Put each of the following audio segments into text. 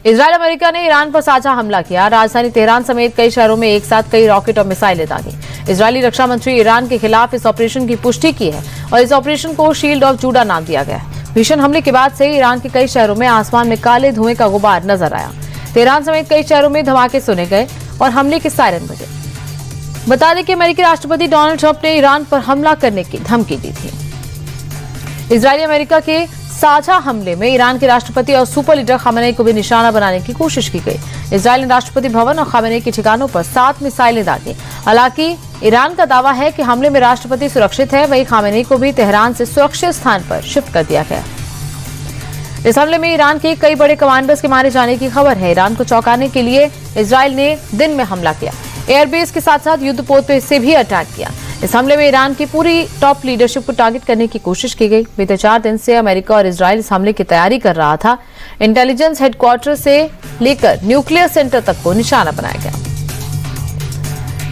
Israel America ने Iran पर साझा हमला किया। राजधानी तेहरान समेत कई शहरों में एक साथ कई रॉकेट और मिसाइलें दागी। इजरायली रक्षा मंत्री ईरान के खिलाफ इस ऑपरेशन की पुष्टि की है और इस ऑपरेशन को शील्ड ऑफ जूडा नाम दिया गया है। भीषण हमले के बाद से ईरान के कई शहरों में आसमान में काले धुएं का गुबार नजर आया। तेहरान समेत कई शहरों में धमाके सुने गए और हमले के सायरन बजे। बता दें कि अमेरिकी राष्ट्रपति डोनाल्ड ट्रंप ने ईरान पर हमला करने की धमकी दी थी। इजरायली अमेरिका के साझा हमले में ईरान के राष्ट्रपति और सुपर लीडर खामेनेई को भी निशाना बनाने की कोशिश की गई। इजरायल ने राष्ट्रपति भवन और खामेनेई के ठिकानों पर 7 मिसाइलें दागी। हालांकि ईरान का दावा है कि हमले में राष्ट्रपति सुरक्षित है, वहीं खामेनेई को भी तेहरान से सुरक्षित स्थान पर शिफ्ट कर दिया गया। इस हमले में ईरान के कई बड़े कमांडर्स के मारे जाने की खबर है। ईरान को चौंकाने के लिए इजरायल ने दिन में हमला किया। एयरबेस के साथ साथ युद्धपोत पे से भी अटैक किया। इस हमले में ईरान की पूरी टॉप लीडरशिप को टारगेट करने की कोशिश की गई। बीते 4 दिन से अमेरिका और इजरायल इस हमले की तैयारी कर रहा था। इंटेलिजेंस हेडक्वार्टर से लेकर न्यूक्लियर सेंटर तक को निशाना बनाया गया।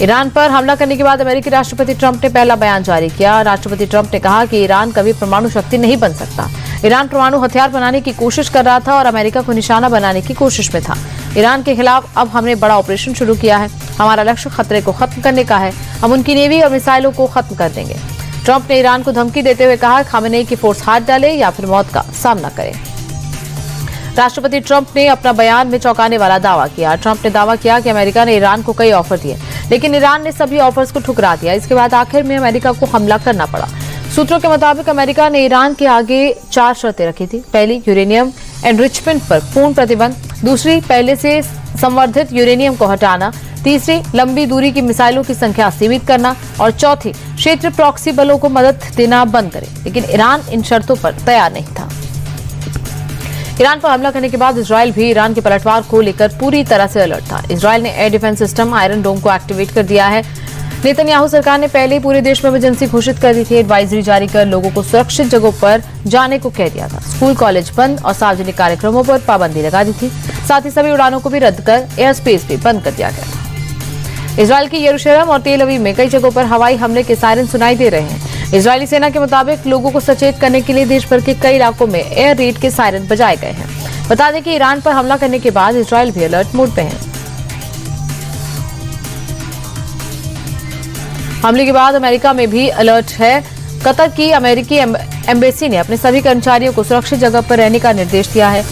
ईरान पर हमला करने के बाद अमेरिकी राष्ट्रपति ट्रंप ने पहला बयान जारी किया। राष्ट्रपति ट्रंप ने कहा कि ईरान कभी परमाणु शक्ति नहीं बन सकता। ईरान परमाणु हथियार बनाने की कोशिश कर रहा था और अमेरिका को निशाना बनाने की कोशिश में था। ईरान के खिलाफ अब हमने बड़ा ऑपरेशन शुरू किया है। हमारा लक्ष्य खतरे को खत्म करने का है। हम उनकी नेवी और मिसाइलों को खत्म कर देंगे। ट्रंप ने ईरान को धमकी देते हुए कहा, खामेनेई की फोर्स हाथ डाले या फिर मौत का सामना करे। राष्ट्रपति ट्रंप ने अपना बयान में चौंकाने वाला दावा किया। ट्रंप ने दावा किया कि अमेरिका ने ईरान को कई ऑफर दिए, लेकिन ईरान ने सभी ऑफर्स को ठुकरा दिया। इसके बाद आखिर में अमेरिका को हमला करना पड़ा। सूत्रों के मुताबिक अमेरिका ने ईरान के आगे 4 शर्तें रखी थी। पहली, यूरेनियम एनरिचमेंट पर पूर्ण प्रतिबंध। दूसरी, पहले से संवर्धित यूरेनियम को हटाना। तीसरी, लंबी दूरी की मिसाइलों की संख्या सीमित करना। और चौथी, क्षेत्र प्रॉक्सी बलों को मदद देना बंद करे। लेकिन ईरान इन शर्तों पर तैयार नहीं था। ईरान पर हमला करने के बाद इजरायल भी ईरान के पलटवार को लेकर पूरी तरह से अलर्ट था। इजरायल ने एयर डिफेंस सिस्टम आयरन डोम को एक्टिवेट कर दिया है। नेतन्याहू सरकार ने पहले ही पूरे देश में इमरजेंसी घोषित कर दी थी। एडवाइजरी जारी कर लोगों को सुरक्षित जगहों पर जाने को कह दिया था। स्कूल कॉलेज बंद और सार्वजनिक कार्यक्रमों पर पाबंदी लगा दी थी। साथ ही सभी उड़ानों को भी रद्द कर एयर स्पेस भी बंद कर दिया गया था। इजरायल की यरूशलेम और तेल अवीव में कई जगहों पर हवाई हमले के सायरन सुनाई दे रहे हैं। इजरायली सेना के मुताबिक लोगों को सचेत करने के लिए देश भर के कई इलाकों में एयर रेड के सायरन बजाए गए हैं। बता दें कि ईरान पर हमला करने के बाद इजरायल भी अलर्ट मोड पे है। हमले के बाद अमेरिका में भी अलर्ट है। कतर की अमेरिकी एम्बेसी ने अपने सभी कर्मचारियों को सुरक्षित जगह पर रहने का निर्देश दिया है।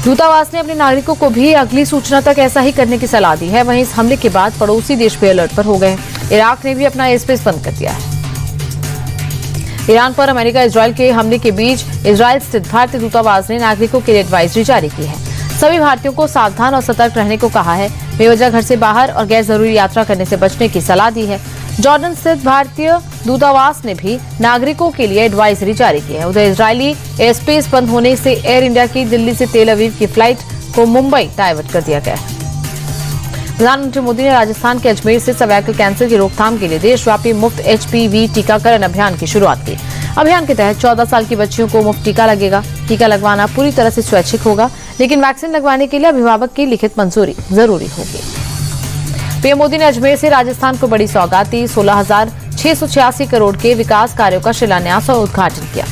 दूतावास ने अपने नागरिकों को भी अगली सूचना तक ऐसा ही करने की सलाह दी है। वहीं इस हमले के बाद पड़ोसी देश भी अलर्ट पर हो गए। इराक ने भी अपना एयर स्पेस बंद कर दिया है। ईरान पर अमेरिका इजरायल के हमले के बीच इजरायल स्थित भारतीय दूतावास ने नागरिकों के लिए एडवाइजरी जारी की है। सभी भारतीयों को सावधान और सतर्क रहने को कहा है। बेवजह घर से बाहर और गैर जरूरी यात्रा करने से बचने की सलाह दी है। जॉर्डन स्थित भारतीय दूतावास ने भी नागरिकों के लिए एडवाइजरी जारी की है। उधर इजरायली एयर स्पेस बंद होने से एयर इंडिया की दिल्ली से तेल अवीव की फ्लाइट को मुंबई डाइवर्ट कर दिया गया है। प्रधानमंत्री मोदी ने राजस्थान के अजमेर से सर्वाइकल कैंसर की रोकथाम के लिए देशव्यापी मुफ्त HPV टीकाकरण अभियान की शुरुआत की। अभियान के तहत 14 साल की बच्चियों को मुफ्त टीका लगेगा। टीका लगवाना पूरी तरह से स्वैच्छिक होगा, लेकिन वैक्सीन लगवाने के लिए अभिभावक की लिखित मंजूरी जरूरी होगी। पीएम मोदी ने अजमेर से राजस्थान को बड़ी सौगात दी। 16,686 करोड़ के विकास कार्यों का शिलान्यास और उद्घाटन किया।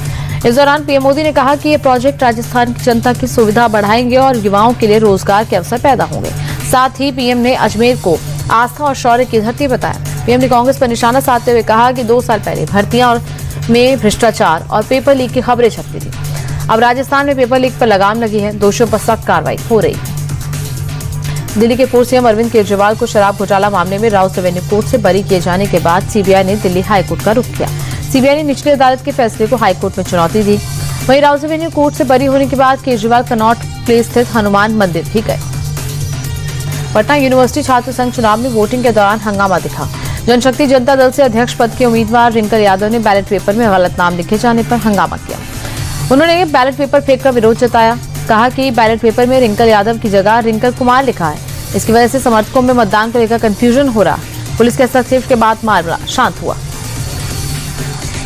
इस दौरान पीएम मोदी ने कहा कि ये प्रोजेक्ट राजस्थान की जनता की सुविधा बढ़ाएंगे और युवाओं के लिए रोजगार के अवसर पैदा होंगे। साथ ही पीएम ने अजमेर को आस्था और शौर्य की धरती बताया। पीएम ने कांग्रेस पर निशाना साधते हुए कहा कि 2 साल पहले भर्तियां में भ्रष्टाचार और पेपर लीक की खबरें छपती थी। अब राजस्थान में पेपर लीक पर लगाम लगी है। दोषियों पर सख्त कार्रवाई हो रही है। दिल्ली के पूर्व सीएम अरविंद केजरीवाल को शराब घोटाला मामले में राउस रेवेन्यू कोर्ट से बरी किए जाने के बाद सीबीआई ने दिल्ली हाईकोर्ट का रुख किया। सीबीआई ने निचली अदालत के फैसले को हाईकोर्ट में चुनौती दी। वहीं राउस रेवेन्यू कोर्ट से बरी होने के बाद केजरीवाल कनॉट प्लेस स्थित हनुमान मंदिर भी गए। पटना यूनिवर्सिटी छात्र संघ चुनाव में वोटिंग के दौरान हंगामा दिखा। जनशक्ति जनता दल से अध्यक्ष पद के उम्मीदवार रिंकल यादव ने बैलेट पेपर में गलत नाम लिखे जाने पर हंगामा किया। उन्होंने बैलेट पेपर फेंककर विरोध जताया। कहा कि बैलेट पेपर में रिंकल यादव की जगह रिंकल कुमार लिखा है। इसकी वजह से समर्थकों में मतदान को लेकर कंफ्यूजन हो रहा। पुलिस के हस्तक्षेप के बाद मामला शांत हुआ।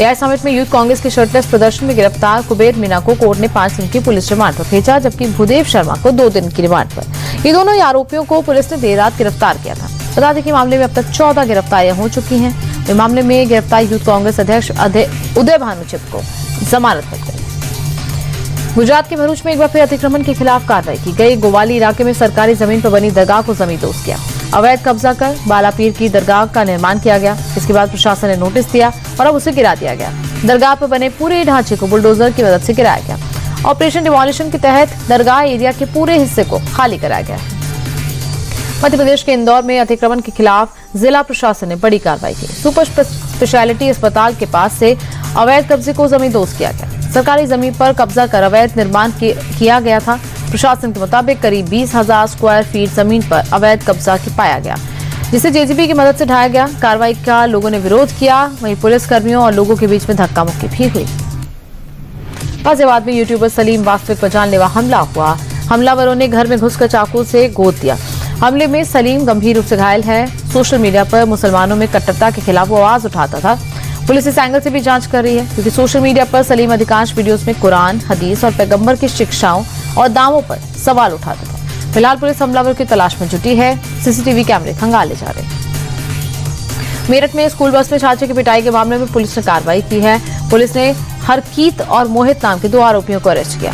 एआई समिट में यूथ कांग्रेस के शर्टलेस प्रदर्शन में गिरफ्तार कुबेर मीना को कोर्ट ने 5 दिन की पुलिस रिमांड पर भेजा, जबकि भूदेव शर्मा को 2 दिन की रिमांड पर। ये दोनों ही आरोपियों को पुलिस ने देर रात गिरफ्तार किया था। बता दें कि मामले में अब तक 14 गिरफ्तारियां हो चुकी हैं। इस मामले में गिरफ्तार यूथ कांग्रेस अध्यक्ष उदय भानु चिप को जमानत मिल गई। गुजरात के भरूच में एक बार फिर अतिक्रमण के खिलाफ कार्रवाई की गई। गोवाली इलाके में सरकारी जमीन पर बनी दरगाह को जमींदोज किया। अवैध कब्जा कर बालापीर की दरगाह का निर्माण किया गया। इसके बाद प्रशासन ने नोटिस दिया और अब उसे गिरा दिया गया। दरगाह पर बने पूरे ढांचे को बुलडोजर की मदद से गिराया गया। ऑपरेशन डिमोलिशन के तहत दरगाह एरिया के पूरे हिस्से को खाली कराया गया। मध्य प्रदेश के इंदौर में अतिक्रमण के खिलाफ जिला प्रशासन ने बड़ी कार्रवाई की। सुपर स्पेशलिटी अस्पताल के पास से अवैध कब्जे को जमींदोज किया गया। सरकारी जमीन पर कब्जा कर अवैध निर्माण किया गया था। प्रशासन के मुताबिक करीब 20,000 स्क्वायर फीट जमीन पर अवैध कब्जा पाया गया, जिसे जेसीबी की मदद से ढाया गया। कार्रवाई का लोगों ने विरोध किया। वहीं पुलिस कर्मियों और लोगों के बीच में धक्का मुक्की भी हुई। गाजियाबाद में यूट्यूबर सलीम वास्तविक पर जानलेवा हमला हुआ। हमलावरों ने घर में घुसकर चाकू से गोद दिया। हमले में सलीम गंभीर रूप से घायल है। सोशल मीडिया पर मुसलमानों में कट्टरता के खिलाफ वो आवाज उठाता था। पुलिस इस एंगल से भी जांच कर रही है, क्योंकि सोशल मीडिया पर सलीम अधिकांश वीडियोस में कुरान, हदीस और पैगंबर की शिक्षाओं और दावों पर सवाल उठाता था। फिलहाल पुलिस हमलावर की तलाश में जुटी है। सीसीटीवी कैमरे खंगाले जा रहे हैं। मेरठ में स्कूल बस में छात्र की पिटाई के मामले में पुलिस ने कार्रवाई की है। पुलिस ने हरकीत और मोहित नाम के 2 आरोपियों को अरेस्ट किया।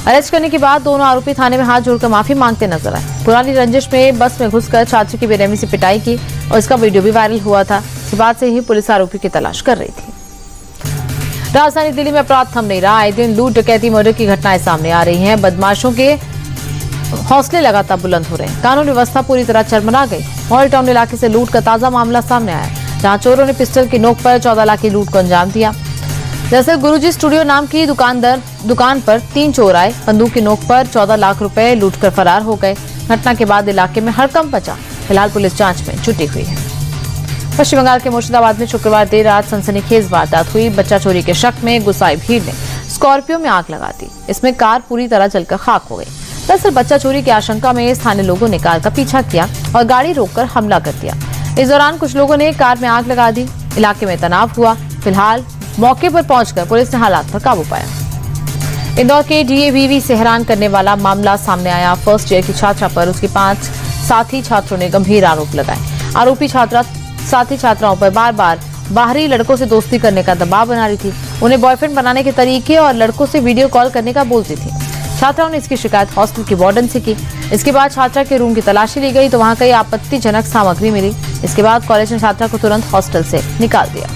अरेस्ट करने के बाद दोनों आरोपी थाने में हाथ जोड़कर माफी मांगते नजर आए। पुरानी रंजिश में बस में घुसकर छात्र की बेरहमी से पिटाई की और इसका वीडियो भी वायरल हुआ था। इसके बाद से ही पुलिस आरोपी की तलाश कर रही थी। राजधानी दिल्ली में अपराध थम नहीं रहा। आए दिन लूट, डकैती, मर्डर की घटनाएं सामने आ रही हैं। बदमाशों के हौसले लगातार बुलंद हो रहे हैं। कानून व्यवस्था पूरी तरह चरमरा गई। मॉल टाउन इलाके से लूट का ताजा मामला सामने आया, जहां चोरों ने पिस्टल की नोक पर 14 लाख की लूट को अंजाम दिया। दरअसल गुरुजी स्टूडियो नाम की दुकान पर 3 चोर आए। बंदूक की नोक पर 14 लाख रुपए लूट कर फरार हो गए। घटना के बाद इलाके में हड़कंप मचा। फिलहाल पुलिस जांच में जुटी हुई है। पश्चिम बंगाल के मुर्शिदाबाद में शुक्रवार देर रात सनसनीखेज वारदात हुई। बच्चा चोरी के शक में गुस्साई भीड़ ने स्कॉर्पियो में आग लगा दी। इसमें कार पूरी तरह जलकर खाक हो गई। दरअसल बच्चा चोरी की आशंका में स्थानीय लोगों ने कार का पीछा किया और गाड़ी रोककर हमला कर दिया। इस दौरान कुछ लोगों ने कार में आग लगा दी। इलाके में तनाव हुआ। फिलहाल मौके पर पहुंचकर पुलिस ने हालात पर काबू पाया। इंदौर के डीएवीवी से हैरान करने वाला मामला सामने आया। फर्स्ट ईयर की छात्रा पर उसके 5 साथी छात्रों ने गंभीर आरोप लगाए। आरोपी छात्रा साथी छात्राओं पर बार बार बाहरी लड़कों से दोस्ती करने का दबाव बना रही थी। उन्हें बॉयफ्रेंड बनाने के तरीके और लड़कों से वीडियो कॉल करने का बोलती थी। छात्राओं ने इसकी शिकायत हॉस्टल की वार्डन से की। इसके बाद छात्रा के रूम की तलाशी ली गई तो वहां कई आपत्तिजनक सामग्री मिली। इसके बाद कॉलेज ने छात्रा को तुरंत हॉस्टल से निकाल दिया।